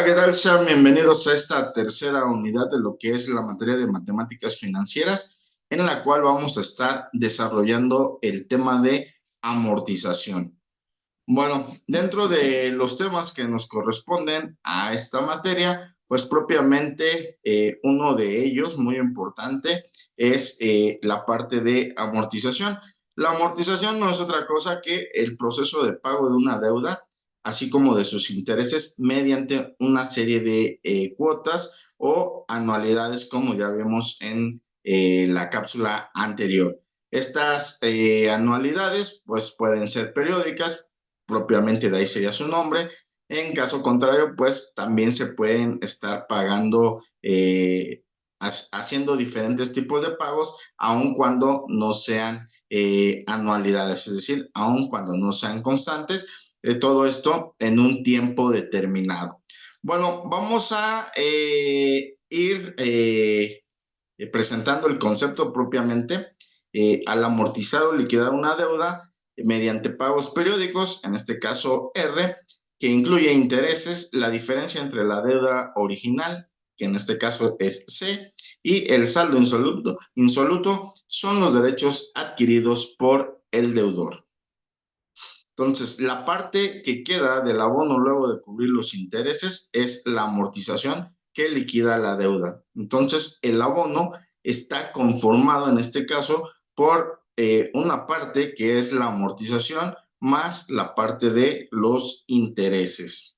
Hola, ¿qué tal? Sean bienvenidos a esta tercera unidad de lo que es la materia de matemáticas financieras, en la cual vamos a estar desarrollando el tema de amortización. Bueno, dentro de los temas que nos corresponden a esta materia, pues propiamente uno de ellos, muy importante, es la parte de amortización. La amortización no es otra cosa que el proceso de pago de una deuda, así como de sus intereses, mediante una serie de cuotas o anualidades, como ya vimos en la cápsula anterior. Estas anualidades, pues pueden ser periódicas, propiamente de ahí sería su nombre. En caso contrario, pues también se pueden estar pagando, haciendo diferentes tipos de pagos, aun cuando no sean anualidades, es decir, aun cuando no sean constantes, todo esto en un tiempo determinado. Bueno, vamos a ir presentando el concepto propiamente. Al amortizar o liquidar una deuda mediante pagos periódicos, en este caso R, que incluye intereses, la diferencia entre la deuda original, que en este caso es C, y el saldo insoluto son los derechos adquiridos por el deudor. Entonces, la parte que queda del abono luego de cubrir los intereses es la amortización que liquida la deuda. Entonces, el abono está conformado en este caso por una parte que es la amortización más la parte de los intereses.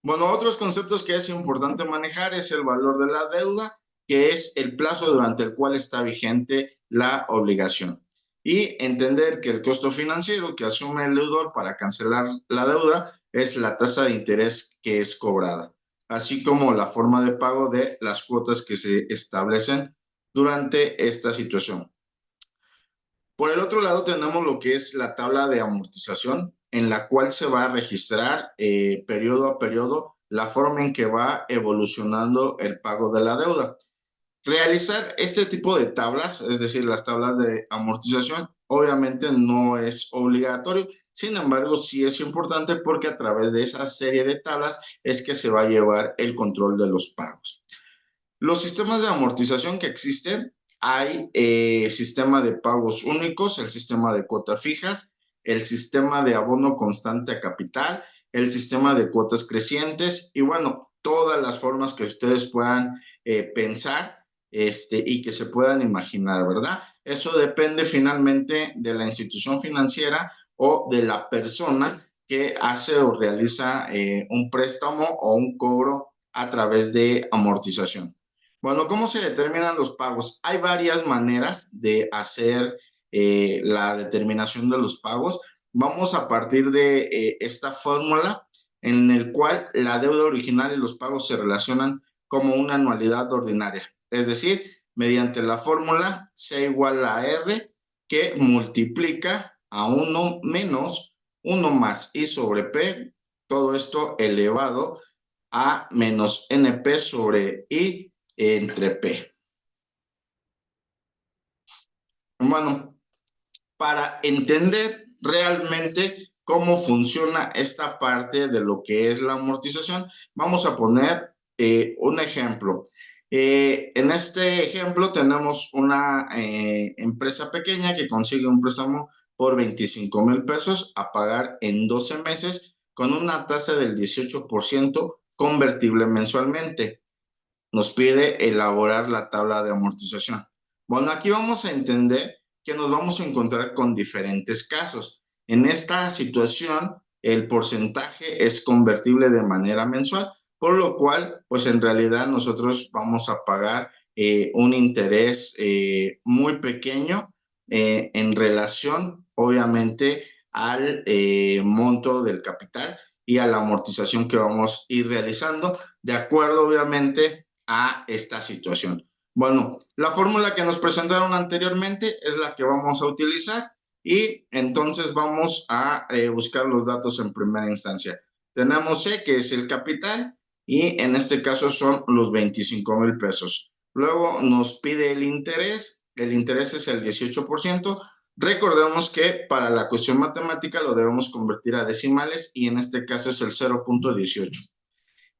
Bueno, otros conceptos que es importante manejar es el valor de la deuda, que es el plazo durante el cual está vigente la obligación. Y entender que el costo financiero que asume el deudor para cancelar la deuda es la tasa de interés que es cobrada, así como la forma de pago de las cuotas que se establecen durante esta situación. Por el otro lado, tenemos lo que es la tabla de amortización, en la cual se va a registrar periodo a periodo la forma en que va evolucionando el pago de la deuda. Realizar este tipo de tablas, es decir, las tablas de amortización, obviamente no es obligatorio, sin embargo, sí es importante porque a través de esa serie de tablas es que se va a llevar el control de los pagos. Los sistemas de amortización que existen, hay sistema de pagos únicos, el sistema de cuotas fijas, el sistema de abono constante a capital, el sistema de cuotas crecientes y bueno, todas las formas que ustedes puedan pensar y que se puedan imaginar, ¿verdad? Eso depende finalmente de la institución financiera o de la persona que hace o realiza un préstamo o un cobro a través de amortización. Bueno, ¿cómo se determinan los pagos? Hay varias maneras de hacer la determinación de los pagos. Vamos a partir de esta fórmula en el cual la deuda original y los pagos se relacionan como una anualidad ordinaria. Es decir, mediante la fórmula C igual a R que multiplica a 1 menos 1 más I sobre P, todo esto elevado a menos NP sobre I entre P. Bueno, para entender realmente cómo funciona esta parte de lo que es la amortización, vamos a poner un ejemplo. En este ejemplo tenemos una empresa pequeña que consigue un préstamo por 25,000 pesos a pagar en 12 meses con una tasa del 18% convertible mensualmente. Nos pide elaborar la tabla de amortización. Bueno, aquí vamos a entender que nos vamos a encontrar con diferentes casos. En esta situación, el porcentaje es convertible de manera mensual, por lo cual, pues en realidad nosotros vamos a pagar un interés muy pequeño en relación, obviamente, al monto del capital y a la amortización que vamos a ir realizando, de acuerdo, obviamente, a esta situación. Bueno, la fórmula que nos presentaron anteriormente es la que vamos a utilizar y entonces vamos a buscar los datos en primera instancia. Tenemos C, que es el capital, y en este caso son los 25,000 pesos. Luego nos pide el interés es el 18%. Recordemos que para la cuestión matemática lo debemos convertir a decimales y en este caso es el 0,18.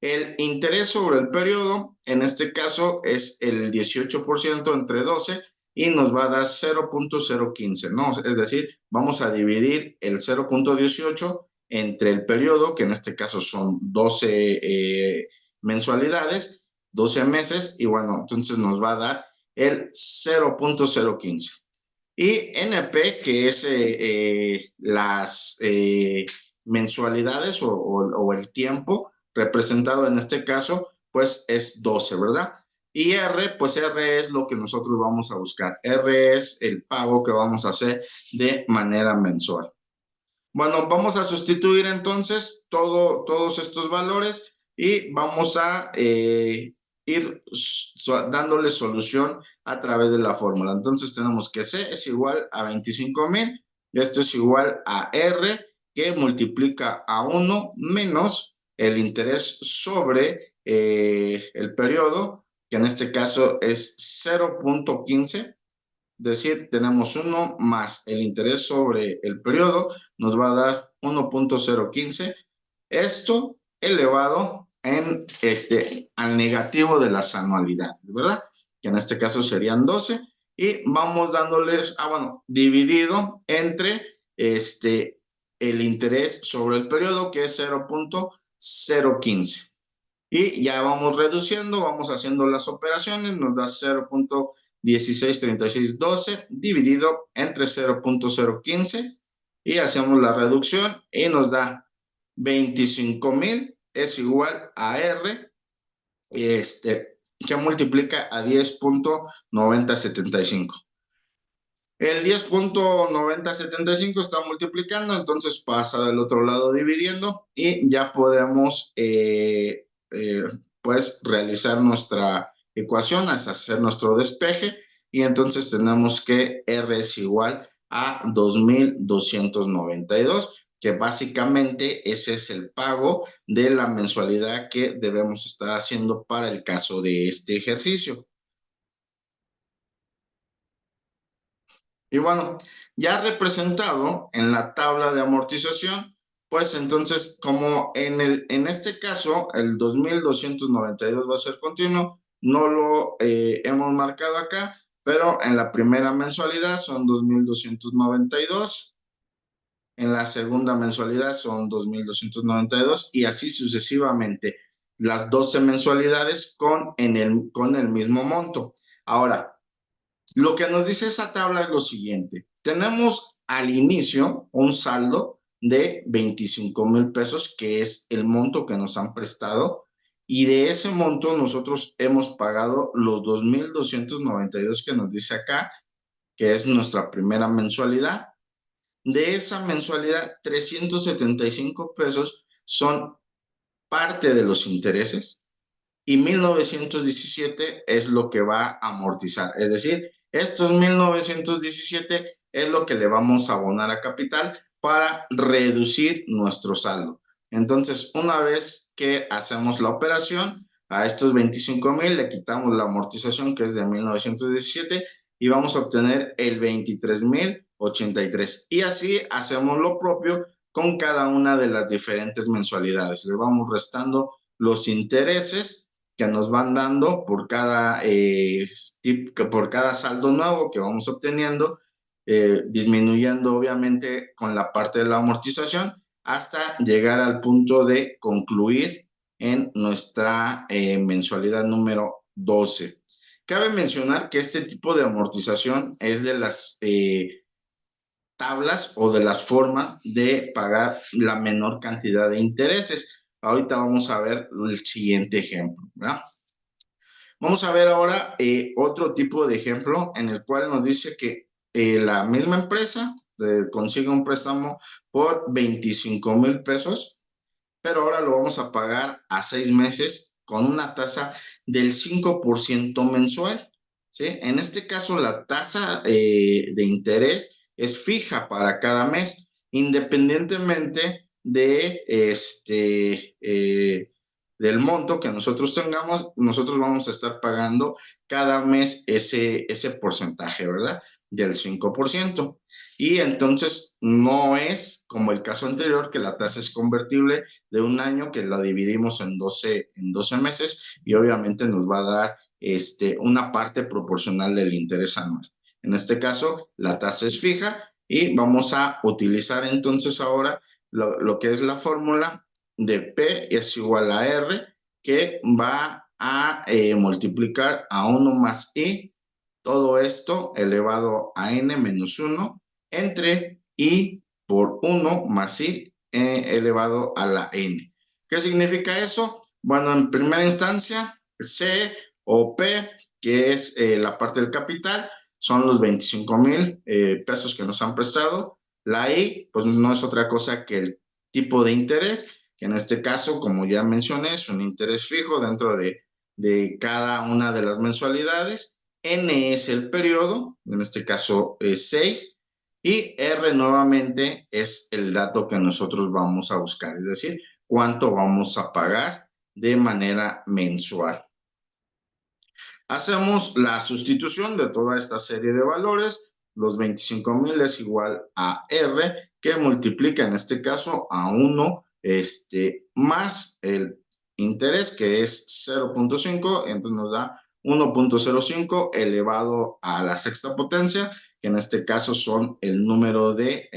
El interés sobre el periodo, en este caso, es el 18% entre 12 y nos va a dar 0.015, ¿no? Es decir, vamos a dividir el 0.18 entre el periodo, que en este caso son 12 mensualidades, 12 meses, y bueno, entonces nos va a dar el 0.015. Y NP, que es las mensualidades o el tiempo representado en este caso, pues es 12, ¿verdad? Y R, pues R es lo que nosotros vamos a buscar. R es el pago que vamos a hacer de manera mensual. Bueno, vamos a sustituir entonces todos estos valores y vamos a ir dándole solución a través de la fórmula. Entonces tenemos que C es igual a 25,000 y esto es igual a R que multiplica a 1 menos el interés sobre el periodo, que en este caso es 0.15. Decir, tenemos 1 más el interés sobre el periodo, nos va a dar 1.015. Esto elevado al negativo de las anualidades, ¿verdad? Que en este caso serían 12. Y vamos dándoles, bueno, dividido entre el interés sobre el periodo, que es 0.015. Y ya vamos reduciendo, vamos haciendo las operaciones, nos da 0.163612 dividido entre 0.015 y hacemos la reducción y nos da 25,000 es igual a R, que multiplica a 10.9075. El 10.9075 está multiplicando, entonces pasa del otro lado dividiendo y ya podemos pues realizar nuestra ecuación hasta hacer nuestro despeje y entonces tenemos que R es igual a 2,292, que básicamente ese es el pago de la mensualidad que debemos estar haciendo para el caso de este ejercicio. Y bueno, ya representado en la tabla de amortización, pues entonces como en este caso el 2,292 va a ser continuo, no lo hemos marcado acá, pero en la primera mensualidad son 2,292, en la segunda mensualidad son 2,292 y así sucesivamente las 12 mensualidades con el mismo monto. Ahora, lo que nos dice esa tabla es lo siguiente. Tenemos al inicio un saldo de 25,000 pesos, que es el monto que nos han prestado. Y de ese monto nosotros hemos pagado los 2,292 que nos dice acá, que es nuestra primera mensualidad. De esa mensualidad, 375 pesos son parte de los intereses y 1,917 es lo que va a amortizar. Es decir, estos 1,917 es lo que le vamos a abonar a capital para reducir nuestro saldo. Entonces, una vez que hacemos la operación, a estos 25,000 le quitamos la amortización, que es de 1,917, y vamos a obtener el 23,083. Y así hacemos lo propio con cada una de las diferentes mensualidades. Le vamos restando los intereses que nos van dando por cada saldo nuevo que vamos obteniendo, disminuyendo obviamente con la parte de la amortización hasta llegar al punto de concluir en nuestra mensualidad número 12. Cabe mencionar que este tipo de amortización es de las tablas o de las formas de pagar la menor cantidad de intereses. Ahorita vamos a ver el siguiente ejemplo, ¿verdad? Vamos a ver ahora otro tipo de ejemplo en el cual nos dice que la misma empresa consigue un préstamo por 25,000 pesos, pero ahora lo vamos a pagar a 6 meses con una tasa del 5% mensual, ¿sí? En este caso, la tasa de interés es fija para cada mes, independientemente del monto que nosotros tengamos, nosotros vamos a estar pagando cada mes ese porcentaje, ¿verdad? del 5%. Y entonces no es como el caso anterior, que la tasa es convertible de un año, que la dividimos en 12 meses y obviamente nos va a dar una parte proporcional del interés anual. En este caso, la tasa es fija y vamos a utilizar entonces ahora lo que es la fórmula de P es igual a R, que va a multiplicar a 1 más I, todo esto elevado a n menos 1, entre I por 1 más I elevado a la n. ¿Qué significa eso? Bueno, en primera instancia, C o P, que es la parte del capital, son los 25,000 pesos que nos han prestado. La I, pues no es otra cosa que el tipo de interés, que en este caso, como ya mencioné, es un interés fijo dentro de cada una de las mensualidades. N es el periodo, en este caso es 6, y R nuevamente es el dato que nosotros vamos a buscar, es decir, cuánto vamos a pagar de manera mensual. Hacemos la sustitución de toda esta serie de valores. Los 25,000 es igual a R, que multiplica en este caso a 1 más el interés, que es 0.5, entonces nos da 1.05 elevado a la sexta potencia, que en este caso son el número de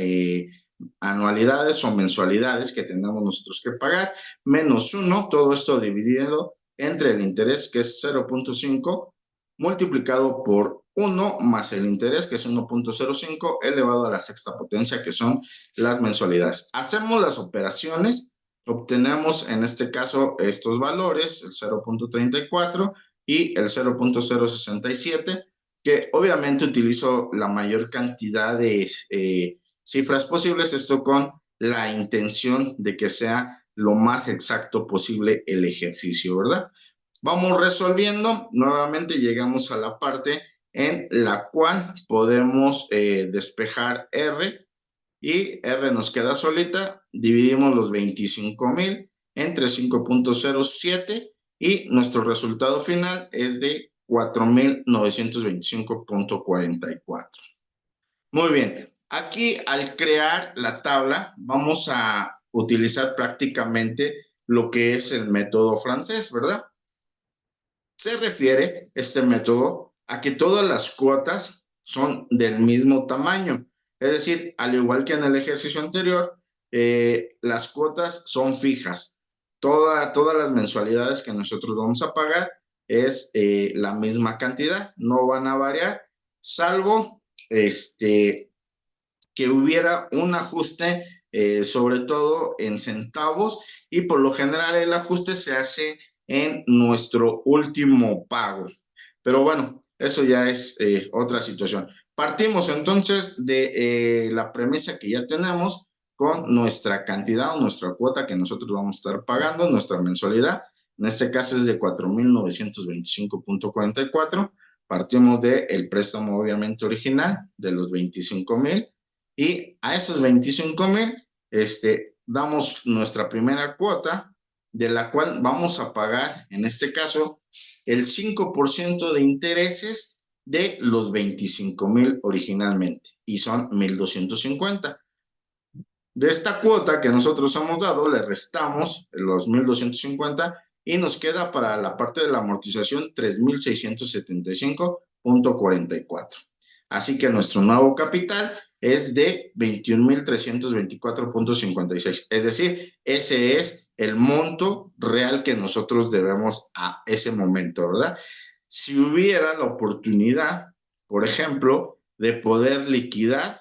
anualidades o mensualidades que tenemos nosotros que pagar, menos 1, todo esto dividido entre el interés, que es 0.5, multiplicado por 1 más el interés, que es 1.05, elevado a la sexta potencia, que son las mensualidades. Hacemos las operaciones, obtenemos en este caso estos valores, el 0.34 y el 0.067, que obviamente utilizo la mayor cantidad de cifras posibles, esto con la intención de que sea lo más exacto posible el ejercicio, ¿verdad? Vamos resolviendo, nuevamente llegamos a la parte en la cual podemos despejar R, y R nos queda solita, dividimos los 25,000 entre 5.07 y nuestro resultado final es de 4,925.44. Muy bien, aquí al crear la tabla vamos a utilizar prácticamente lo que es el método francés, ¿verdad? Se refiere este método a que todas las cuotas son del mismo tamaño. Es decir, al igual que en el ejercicio anterior, las cuotas son fijas. Todas las mensualidades que nosotros vamos a pagar es la misma cantidad, no van a variar, salvo que hubiera un ajuste, sobre todo en centavos, y por lo general el ajuste se hace en nuestro último pago. Pero bueno, eso ya es otra situación. Partimos entonces de la premisa que ya tenemos con nuestra cantidad o nuestra cuota que nosotros vamos a estar pagando, nuestra mensualidad. En este caso es de 4,925.44. Partimos del préstamo obviamente original de los 25,000 y a esos 25,000 damos nuestra primera cuota, de la cual vamos a pagar, en este caso, el 5% de intereses de los 25,000 originalmente, y son 1,250. De esta cuota que nosotros hemos dado, le restamos los 1,250 y nos queda para la parte de la amortización 3,675.44. Así que nuestro nuevo capital es de 21,324.56. Es decir, ese es el monto real que nosotros debemos a ese momento, ¿verdad? Si hubiera la oportunidad, por ejemplo, de poder liquidar,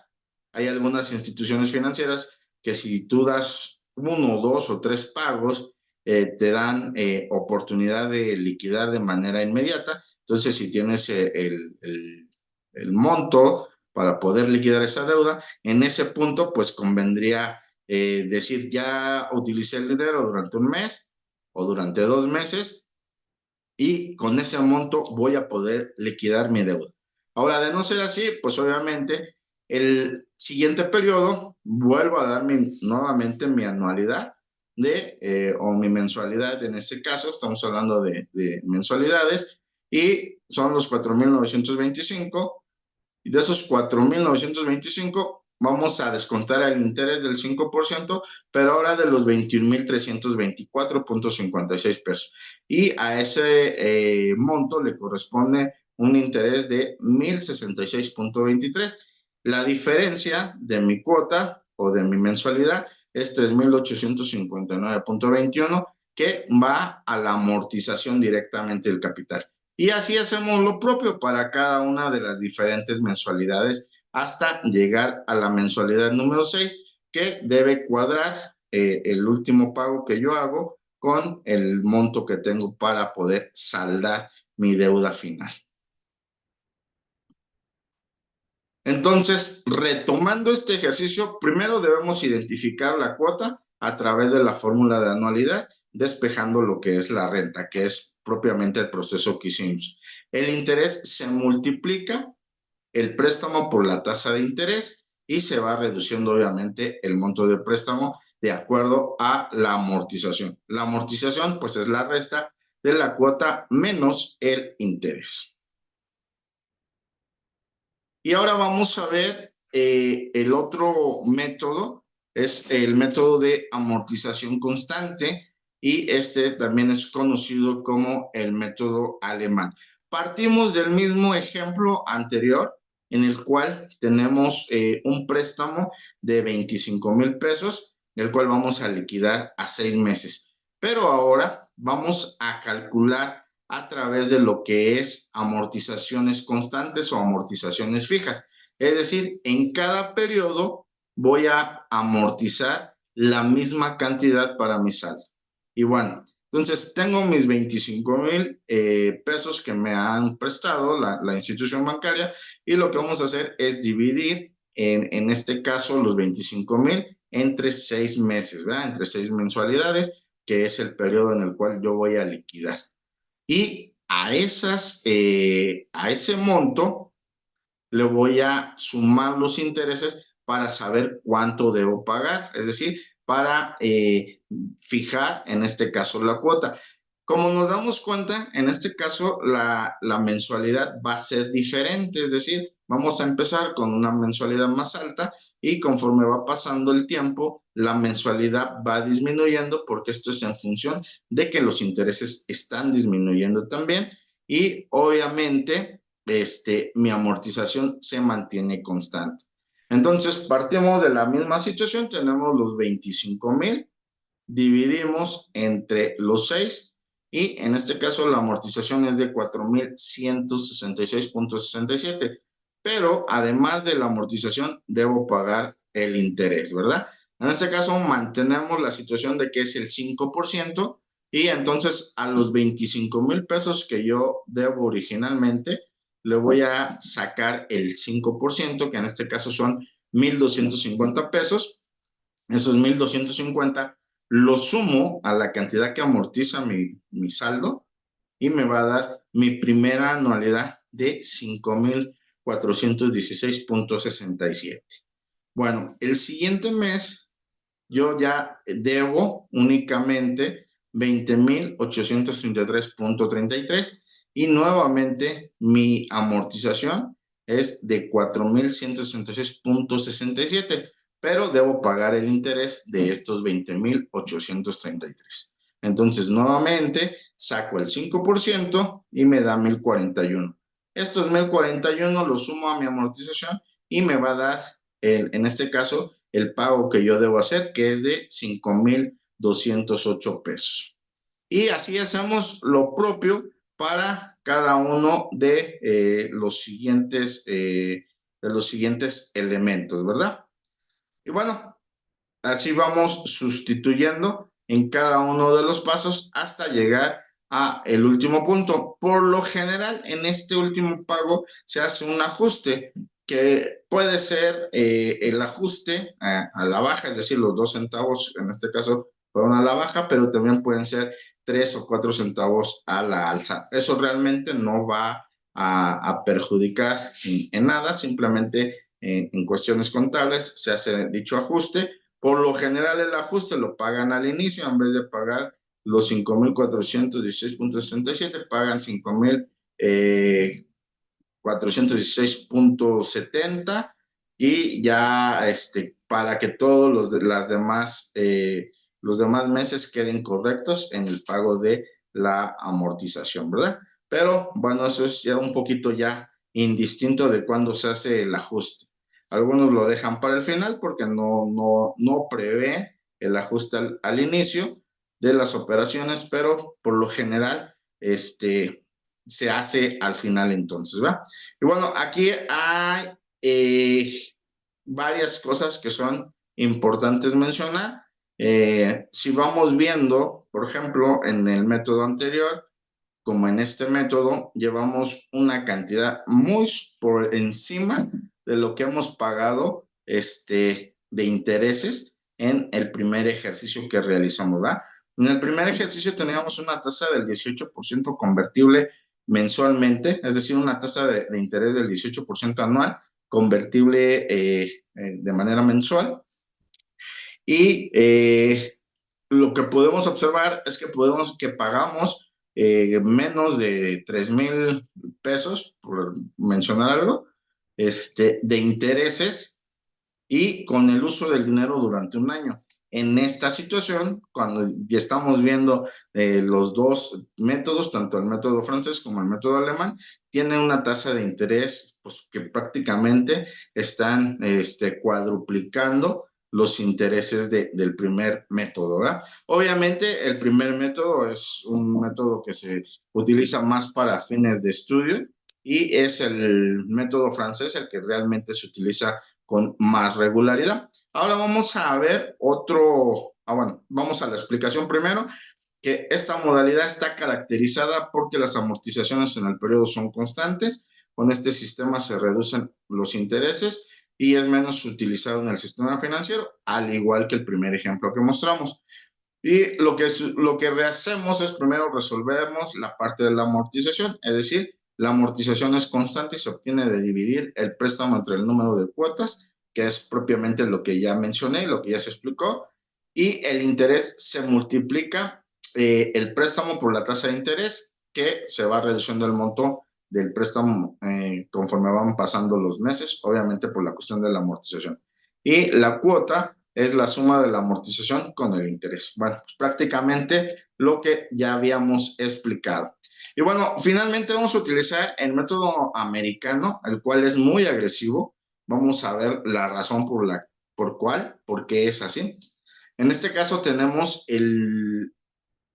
hay algunas instituciones financieras que si tú das 1, 2 o 3 pagos, te dan oportunidad de liquidar de manera inmediata. Entonces, si tienes el monto para poder liquidar esa deuda, en ese punto, pues convendría decir, ya utilicé el dinero durante un mes o durante 2 meses y con ese monto voy a poder liquidar mi deuda. Ahora, de no ser así, pues obviamente el siguiente periodo vuelvo a dar nuevamente mi anualidad o mi mensualidad. En este caso estamos hablando de mensualidades y son los 4,925 Y de esos 4,925 vamos a descontar el interés del 5%, pero ahora de los 21,324.56 pesos. Y a ese monto le corresponde un interés de 1,066.23. La diferencia de mi cuota o de mi mensualidad es 3,859.21, que va a la amortización directamente del capital. Y así hacemos lo propio para cada una de las diferentes mensualidades hasta llegar a la mensualidad número 6, que debe cuadrar el último pago que yo hago con el monto que tengo para poder saldar mi deuda final. Entonces, retomando este ejercicio, primero debemos identificar la cuota a través de la fórmula de anualidad, despejando lo que es la renta, que es propiamente el proceso que hicimos. El interés se multiplica el préstamo por la tasa de interés y se va reduciendo obviamente el monto del préstamo de acuerdo a la amortización. La amortización pues es la resta de la cuota menos el interés. Y ahora vamos a ver el otro método, es el método de amortización constante, y este también es conocido como el método alemán. Partimos del mismo ejemplo anterior en el cual tenemos un préstamo de 25,000 pesos, el cual vamos a liquidar a 6 meses. Pero ahora vamos a calcular a través de lo que es amortizaciones constantes o amortizaciones fijas. Es decir, en cada periodo voy a amortizar la misma cantidad para mi saldo. Y bueno, entonces tengo mis 25,000 pesos que me han prestado la institución bancaria, y lo que vamos a hacer es dividir en este caso los 25,000 entre 6 meses, ¿verdad? Entre 6 mensualidades, que es el periodo en el cual yo voy a liquidar. Y a ese monto le voy a sumar los intereses para saber cuánto debo pagar, es decir, para fijar en este caso la cuota. Como nos damos cuenta, en este caso la mensualidad va a ser diferente, es decir, vamos a empezar con una mensualidad más alta y conforme va pasando el tiempo, la mensualidad va disminuyendo, porque esto es en función de que los intereses están disminuyendo también, y obviamente mi amortización se mantiene constante. Entonces, partimos de la misma situación, tenemos los 25,000, dividimos entre los 6, y en este caso la amortización es de 4,166.67, pero además de la amortización debo pagar el interés, ¿verdad? En este caso mantenemos la situación de que es el 5%, y entonces a los 25,000 pesos que yo debo originalmente le voy a sacar el 5%, que en este caso son 1,250 pesos. Esos 1,250 lo sumo a la cantidad que amortiza mi saldo, y me va a dar mi primera anualidad de 5,416.67. Bueno, el siguiente mes yo ya debo únicamente 20,833.33, y nuevamente mi amortización es de 4,166.67, pero debo pagar el interés de estos 20,833. Entonces, nuevamente saco el 5% y me da 1,041. Estos 1,041 los sumo a mi amortización y me va a dar, en este caso, el pago que yo debo hacer, que es de 5,208 pesos. Y así hacemos lo propio para cada uno de los siguientes elementos, ¿verdad? Y bueno, así vamos sustituyendo en cada uno de los pasos hasta llegar a el último punto. Por lo general, en este último pago se hace un ajuste, que puede ser el ajuste a la baja, es decir, los 2 centavos en este caso fueron a la baja, pero también pueden ser 3 o 4 centavos a la alza. Eso realmente no va a perjudicar en nada, simplemente en cuestiones contables se hace dicho ajuste. Por lo general el ajuste lo pagan al inicio, en vez de pagar los 5,416.67, pagan 5,000 416.70 y ya para que todos los demás meses queden correctos en el pago de la amortización, ¿verdad? Pero bueno, eso es ya un poquito ya indistinto de cuándo se hace el ajuste. Algunos lo dejan para el final porque no prevé el ajuste al inicio de las operaciones, pero por lo general se hace al final entonces, ¿va? Y bueno, aquí hay varias cosas que son importantes mencionar. Si vamos viendo, por ejemplo, en el método anterior, como en este método, llevamos una cantidad muy por encima de lo que hemos pagado de intereses en el primer ejercicio que realizamos, ¿verdad? En el primer ejercicio teníamos una tasa del 18% convertible mensualmente, es decir, una tasa de interés del 18% anual, convertible de manera mensual. Y lo que podemos observar es que pagamos menos de 3,000 pesos, por mencionar algo, de intereses y con el uso del dinero durante un año. En esta situación, cuando ya estamos viendo los dos métodos, tanto el método francés como el método alemán, tienen una tasa de interés pues, que prácticamente están cuadruplicando los intereses del primer método, ¿verdad? Obviamente, el primer método es un método que se utiliza más para fines de estudio y es el método francés el que realmente se utiliza con más regularidad. Ahora vamos a ver bueno, vamos a la explicación primero, que esta modalidad está caracterizada porque las amortizaciones en el periodo son constantes. Con este sistema se reducen los intereses y es menos utilizado en el sistema financiero, al igual que el primer ejemplo que mostramos. Y lo que hacemos es primero resolvemos la parte de la amortización, es decir, la amortización es constante y se obtiene de dividir el préstamo entre el número de cuotas, que es propiamente lo que ya mencioné, lo que ya se explicó, y el interés se multiplica el préstamo por la tasa de interés, que se va reduciendo el monto del préstamo conforme van pasando los meses, obviamente por la cuestión de la amortización. Y la cuota es la suma de la amortización con el interés. Bueno, pues prácticamente lo que ya habíamos explicado. Y bueno, finalmente vamos a utilizar el método americano, el cual es muy agresivo. Vamos a ver la razón por qué es así. En este caso tenemos el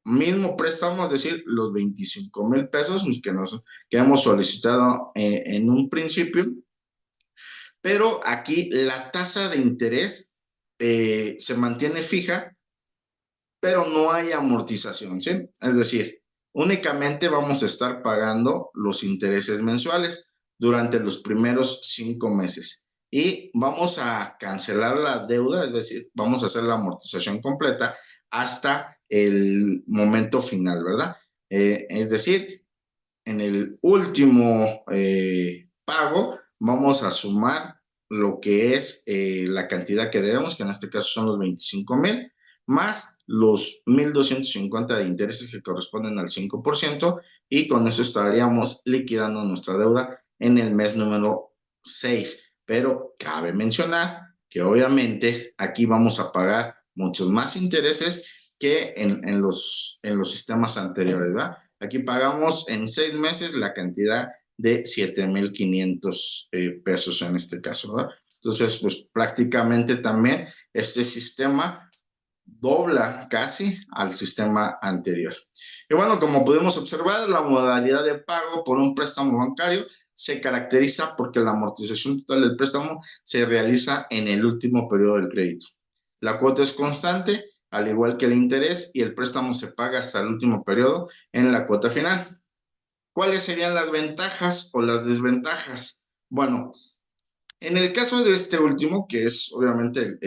mismo préstamo, es decir, los 25,000 pesos que hemos solicitado en un principio, pero aquí la tasa de interés se mantiene fija, pero no hay amortización, ¿sí? Es decir, únicamente vamos a estar pagando los intereses mensuales durante los primeros 5 meses y vamos a cancelar la deuda, es decir, vamos a hacer la amortización completa hasta el momento final, ¿verdad? Es decir, en el último pago vamos a sumar lo que es la cantidad que debemos, que en este caso son los 25,000, más los 1,250 de intereses que corresponden al 5%, y con eso estaríamos liquidando nuestra deuda en el mes número 6. Pero cabe mencionar que obviamente aquí vamos a pagar muchos más intereses que en los sistemas anteriores, ¿verdad? Aquí pagamos en 6 meses la cantidad de 7,500 pesos en este caso, ¿verdad? Entonces, pues prácticamente también este sistema dobla casi al sistema anterior. Y bueno, como podemos observar, la modalidad de pago por un préstamo bancario se caracteriza porque la amortización total del préstamo se realiza en el último periodo del crédito. La cuota es constante, al igual que el interés, y el préstamo se paga hasta el último periodo en la cuota final. ¿Cuáles serían las ventajas o las desventajas? Bueno, en el caso de este último, que es obviamente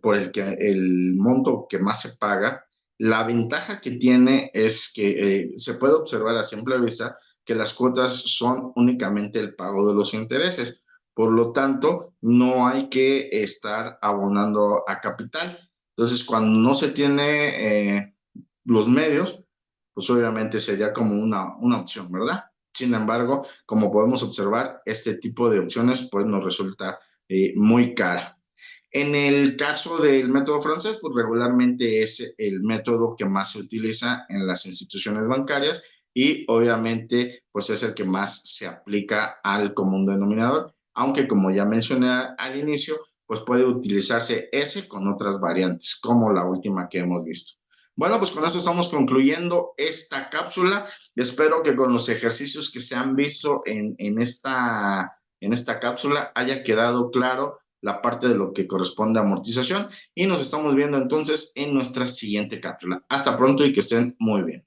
por el monto que más se paga, la ventaja que tiene es que se puede observar a simple vista que las cuotas son únicamente el pago de los intereses. Por lo tanto, no hay que estar abonando a capital. Entonces, cuando no se tiene los medios, pues obviamente sería como una opción, ¿verdad? Sin embargo, como podemos observar, este tipo de opciones pues nos resulta muy cara. En el caso del método francés, pues regularmente es el método que más se utiliza en las instituciones bancarias y obviamente pues es el que más se aplica al común denominador, aunque como ya mencioné al inicio, pues puede utilizarse ese con otras variantes, como la última que hemos visto. Bueno, pues con eso estamos concluyendo esta cápsula. Espero que con los ejercicios que se han visto en esta cápsula haya quedado claro la parte de lo que corresponde a amortización y nos estamos viendo entonces en nuestra siguiente cápsula. Hasta pronto y que estén muy bien.